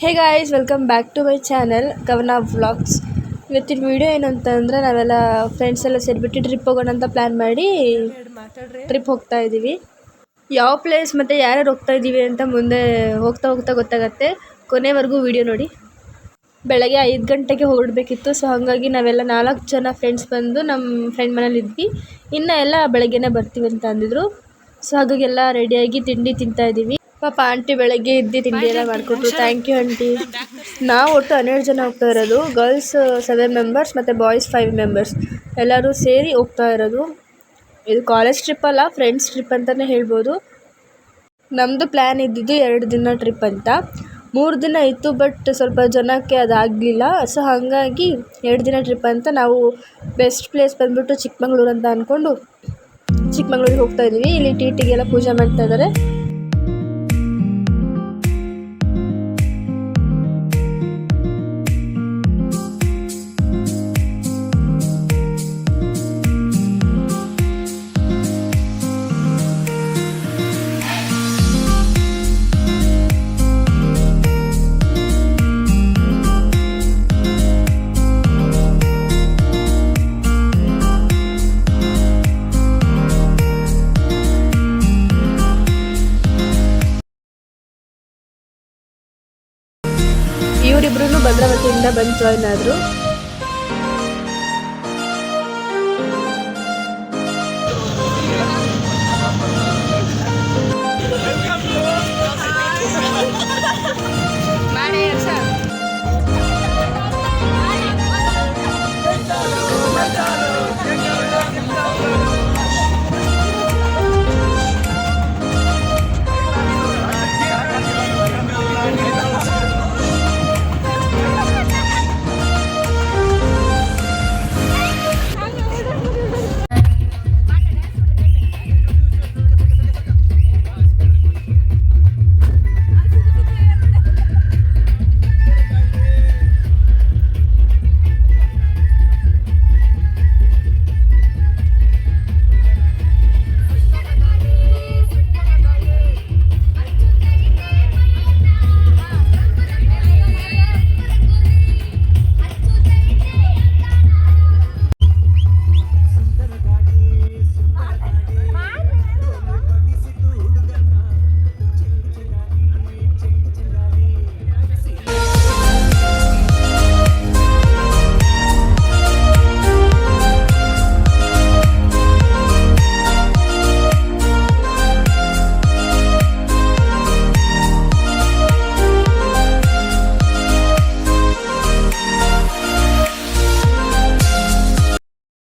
Hey guys, welcome back to my channel Kavana vlogs. ಇವತ್ತಿನ video ಏನು ಅಂತಂದರೆ, ನಾವೆಲ್ಲ ಫ್ರೆಂಡ್ಸ್ ಎಲ್ಲ ಸೇರಿಬಿಟ್ಟು ಟ್ರಿಪ್ ಹೋಗೋಣ ಅಂತ ಪ್ಲ್ಯಾನ್ ಮಾಡಿ ಟ್ರಿಪ್ ಹೋಗ್ತಾ ಇದ್ದೀವಿ. ಯಾವ ಪ್ಲೇಸ್ ಮತ್ತು ಯಾರ್ಯಾರು ಹೋಗ್ತಾ ಇದ್ದೀವಿ ಅಂತ ಮುಂದೆ ಹೋಗ್ತಾ ಹೋಗ್ತಾ ಗೊತ್ತಾಗತ್ತೆ. ಕೊನೆವರೆಗೂ ವಿಡಿಯೋ ನೋಡಿ. ಬೆಳಗ್ಗೆ 5 ಗಂಟೆಗೆ ಹೊರಡಬೇಕಿತ್ತು. ಸೊ ಹಾಗಾಗಿ ನಾವೆಲ್ಲ 4 ಜನ ಫ್ರೆಂಡ್ಸ್ ಬಂದು ನಮ್ಮ ಫ್ರೆಂಡ್ ಮನೇಲಿ ಇದ್ವಿ. ಇನ್ನು ಎಲ್ಲ ಬೆಳಗ್ಗೆನೇ ಬರ್ತೀವಿ ಅಂತ ಅಂದಿದ್ರು. ಸೊ ಹಾಗಾಗಿ ಎಲ್ಲ ರೆಡಿಯಾಗಿ ತಿಂಡಿ ತಿಂತಾ ಇದ್ದೀವಿ. ಪಾಪ ಆಂಟಿ ಬೆಳಗ್ಗೆ ಇದ್ದು ತಿಂಡಿ ಎಲ್ಲ ಮಾಡಿಕೊಟ್ರು. Thank you aunty. ನಾವು ಒಟ್ಟು 12 ಜನ ಹೋಗ್ತಾ ಇರೋದು. ಗರ್ಲ್ಸ್ 7 ಮೆಂಬರ್ಸ್ ಮತ್ತು ಬಾಯ್ಸ್ 5 ಮೆಂಬರ್ಸ್ ಎಲ್ಲರೂ ಸೇರಿ ಹೋಗ್ತಾ ಇರೋದು. ಇದು ಕಾಲೇಜ್ ಟ್ರಿಪ್ ಅಲ್ಲ, ಫ್ರೆಂಡ್ಸ್ ಟ್ರಿಪ್ ಅಂತಲೇ ಹೇಳ್ಬೋದು. ನಮ್ಮದು ಪ್ಲ್ಯಾನ್ ಇದ್ದಿದ್ದು 2 ದಿನ ಟ್ರಿಪ್ ಅಂತ. 3 ದಿನ ಇತ್ತು, ಬಟ್ ಸ್ವಲ್ಪ ಜನಕ್ಕೆ ಅದಾಗಲಿಲ್ಲ. ಸೊ ಹಾಗಾಗಿ 2 ದಿನ ಟ್ರಿಪ್ ಅಂತ ನಾವು ಬೆಸ್ಟ್ ಪ್ಲೇಸ್ ಬಂದುಬಿಟ್ಟು ಚಿಕ್ಕಮಂಗ್ಳೂರು ಅಂತ ಅಂದ್ಕೊಂಡು ಚಿಕ್ಕಮಂಗ್ಳೂರಿಗೆ ಹೋಗ್ತಾ ಇದ್ದೀವಿ. ಇಲ್ಲಿ ಟಿಟಿಗೆಲ್ಲ ಪೂಜೆ ಮಾಡ್ತಾ ಇದ್ದಾರೆ. ಇವರಿಬ್ರು ಭದ್ರಾವತಿಯಿಂದ ಬಂದು ಜಾಯ್ನ್ ಆದರು.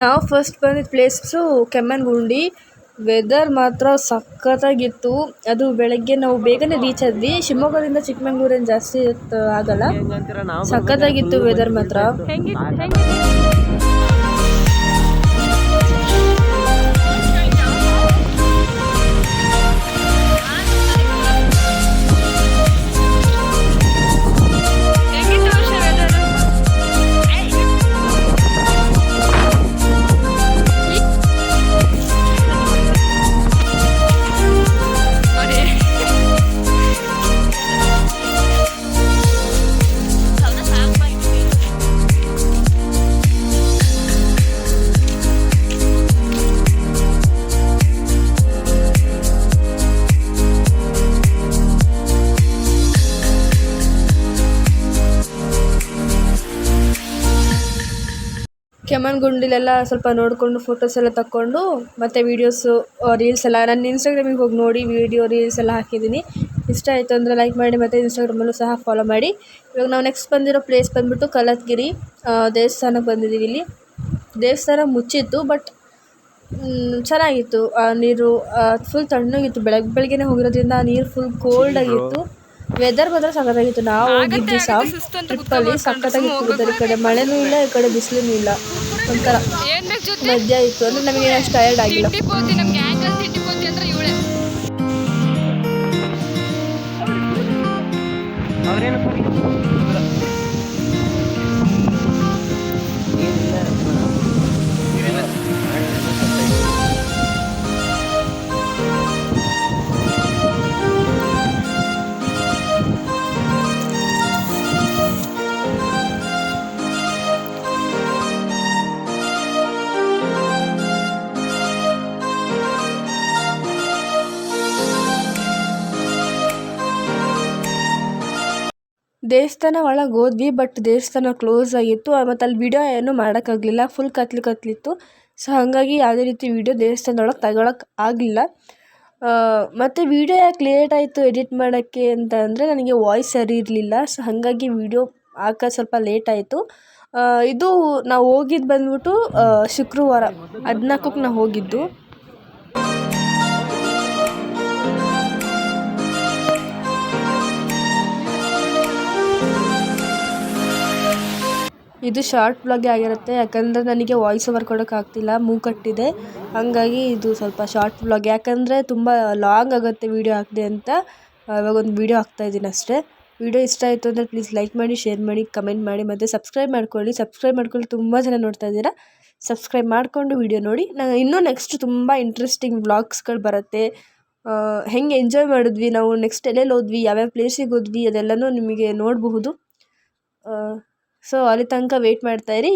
ನಾವು ಫಸ್ಟ್ ಬಂದಿದ್ದ ಪ್ಲೇಸು ಕೆಮ್ಮಣ್ಣುಗುಂಡಿ. ವೆದರ್ ಮಾತ್ರ ಸಖತ್ತಾಗಿತ್ತು. ಅದು ಬೆಳಗ್ಗೆ ನಾವು ಬೇಗನೆ ರೀಚ್ ಆದ್ವಿ. ಶಿವಮೊಗ್ಗದಿಂದ ಚಿಕ್ಕಮಂಗ್ಳೂರೇನು ಜಾಸ್ತಿ ಆಗಲ್ಲ. ಸಖತ್ತಾಗಿತ್ತು ವೆದರ್ ಮಾತ್ರ. ಕೆಮ್ಮಣ್ಣುಗುಂಡಿಲೆಲ್ಲ ಸ್ವಲ್ಪ ನೋಡಿಕೊಂಡು ಫೋಟೋಸ್ ಎಲ್ಲ ತಕ್ಕೊಂಡು ಮತ್ತು ವೀಡಿಯೋಸು ರೀಲ್ಸ್ ಎಲ್ಲ ನನ್ನ ಇನ್ಸ್ಟಾಗ್ರಾಮಿಗೆ ಹೋಗಿ ನೋಡಿ ವೀಡಿಯೋ ರೀಲ್ಸ್ ಎಲ್ಲ ಹಾಕಿದ್ದೀನಿ. ಇಷ್ಟ ಆಯಿತು ಅಂದರೆ ಲೈಕ್ ಮಾಡಿ ಮತ್ತು ಇನ್ಸ್ಟಾಗ್ರಾಮಲ್ಲೂ ಸಹ ಫಾಲೋ ಮಾಡಿ. ಇವಾಗ ನಾವು ನೆಕ್ಸ್ಟ್ ಬಂದಿರೋ ಪ್ಲೇಸ್ ಬಂದುಬಿಟ್ಟು ಕಲತ್ಗಿರಿ ದೇವಸ್ಥಾನಕ್ಕೆ ಬಂದಿದ್ದೀವಿ. ಇಲ್ಲಿ ದೇವಸ್ಥಾನ ಮುಚ್ಚಿತ್ತು, ಬಟ್ ಚೆನ್ನಾಗಿತ್ತು. ಆ ನೀರು ಫುಲ್ ತಣ್ಣಗಿತ್ತು. ಬೆಳಗ್ಗೆನೇ ಹೋಗಿರೋದ್ರಿಂದ ಆ ನೀರು ಫುಲ್ ಕೋಲ್ಡ್ ಆಗಿತ್ತು. ವೆದರ್ ಮಾತ್ರ ಸಖತ್ತಾಗಿತ್ತು. ನಾವು ಹೋಗಿದ್ದ ದಿವಸ ಟ್ರಿಪ್ಪಲ್ಲಿ ಸಖತ್ತಾಗಿತ್ತು ವೆದರ್. ಈ ಕಡೆ ಮಳೆನೂ ಇಲ್ಲ, ಈ ಕಡೆ ಬಿಸಿಲೂ ಇಲ್ಲ. ಒಂಥರ ಮಧ್ಯ ಇತ್ತು. ಅಂದರೆ ನಮಗೆ ಅಷ್ಟು ಟಯರ್ಡ್ ಆಗಿಲ್ಲ. ದೇವಸ್ಥಾನ ಒಳಗೆ ಹೋದ್ವಿ, ಬಟ್ ದೇವಸ್ಥಾನ ಕ್ಲೋಸ್ ಆಗಿತ್ತು. ಮತ್ತು ಅಲ್ಲಿ ವಿಡಿಯೋ ಏನೂ ಮಾಡೋಕ್ಕಾಗಲಿಲ್ಲ, ಫುಲ್ ಕತ್ಲಿತ್ತು. ಸೊ ಹಾಗಾಗಿ ಯಾವುದೇ ರೀತಿ ವಿಡಿಯೋ ದೇವಸ್ಥಾನದೊಳಗೆ ತಗೊಳಕ್ಕೆ ಆಗಲಿಲ್ಲ. ಮತ್ತು ವಿಡಿಯೋ ಯಾಕೆ ಲೇಟ್ ಆಯಿತು ಎಡಿಟ್ ಮಾಡೋಕ್ಕೆ ಅಂತ ಅಂದರೆ ನನಗೆ ವಾಯ್ಸ್ ಸರಿ ಇರಲಿಲ್ಲ. ಸೊ ಹಾಗಾಗಿ ವಿಡಿಯೋ ಹಾಕೋದು ಸ್ವಲ್ಪ ಲೇಟ್ ಆಯಿತು. ಇದು ನಾವು ಹೋಗಿದ್ದು ಬಂದ್ಬಿಟ್ಟು ಶುಕ್ರವಾರ 14ಕ್ಕೆ ನಾವು ಹೋಗಿದ್ದು. ಇದು ಶಾರ್ಟ್ ಬ್ಲಾಗೇ ಆಗಿರುತ್ತೆ, ಯಾಕಂದರೆ ನನಗೆ ವಾಯ್ಸ್ ಓವರ್ ಕೊಡೋಕ್ಕಾಗ್ತಿಲ್ಲ, ಮೂಗಟ್ಟಿದೆ. ಹಾಗಾಗಿ ಇದು ಸ್ವಲ್ಪ ಶಾರ್ಟ್ ಬ್ಲಾಗ್, ಯಾಕಂದರೆ ತುಂಬ ಲಾಂಗ್ ಆಗುತ್ತೆ ವೀಡಿಯೋ ಹಾಕಿದೆ ಅಂತ ಇವಾಗ ಒಂದು ವೀಡಿಯೋ ಹಾಕ್ತಾಯಿದ್ದೀನಿ ಅಷ್ಟೇ. ವೀಡಿಯೋ ಇಷ್ಟ ಆಯಿತು ಅಂದರೆ ಪ್ಲೀಸ್ ಲೈಕ್ ಮಾಡಿ, ಶೇರ್ ಮಾಡಿ, ಕಮೆಂಟ್ ಮಾಡಿ ಮತ್ತು ಸಬ್ಸ್ಕ್ರೈಬ್ ಮಾಡ್ಕೊಳ್ಳಿ. ತುಂಬ ಜನ ನೋಡ್ತಾ ಇದ್ದೀರಾ, ಸಬ್ಸ್ಕ್ರೈಬ್ ಮಾಡಿಕೊಂಡು ವೀಡಿಯೋ ನೋಡಿ. ನಾನು ಇನ್ನೂ ನೆಕ್ಸ್ಟ್ ತುಂಬ ಇಂಟ್ರೆಸ್ಟಿಂಗ್ ವ್ಲಾಗ್ಸ್ಗಳು ಬರುತ್ತೆ. ಹೆಂಗೆ ಎಂಜಾಯ್ ಮಾಡಿದ್ವಿ ನಾವು, ನೆಕ್ಸ್ಟ್ ಎಲ್ಲೆಲ್ಲಿ ಹೋದ್ವಿ, ಯಾವ್ಯಾವ ಪ್ಲೇಸಿಗೆ ಹೋದ್ವಿ, ಅದೆಲ್ಲನೂ ನಿಮಗೆ ನೋಡಬಹುದು. ಸೊ ಅಲ್ಲಿ ತನಕ ವೆಯ್ಟ್ ಮಾಡ್ತಾಯಿರಿ.